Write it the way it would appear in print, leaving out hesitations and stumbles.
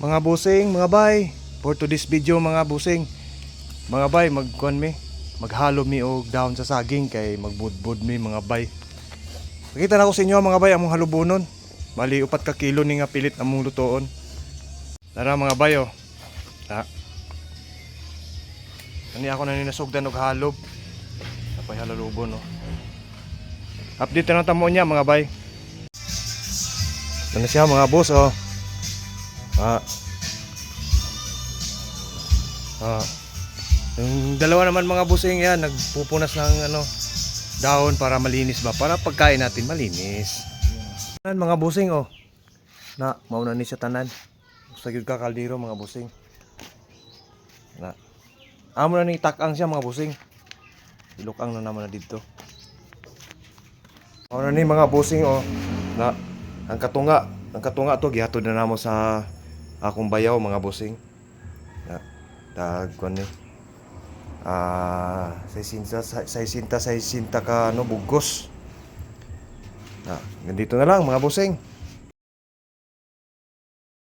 Mga busing, mga bay, for today's video mga busing, mga bay, maghalo mi og dahon sa saging kay magbudbud mi mga bay. Nakita na ko sa inyo mga bay among halubonon. Bali 4 ka kilo ni nga pilit among lutoon. Tara mga bay oh. Ta. Ani ako na ninasugdan og halob. Napay halalubon oh. Update na tamo niya mga bay. Ano siya mga boss oh. Yung dalawa naman mga busing yan nagpupunas ng dahon para malinis ba, para pagkain natin malinis. Yan mga busing oh. Na mauna ni sa tanan. Sa gyud ka kaldero mga busing. Na. Amo na ni tak-ang siya mga busing. Ilok-ang na naman na dito. Mauna ni mga busing oh. Na ang katunga to gihatod na namo sa akong bayaw mga busing. Na dagwan ni. 60 ka bugos. Ganito na lang mga busing.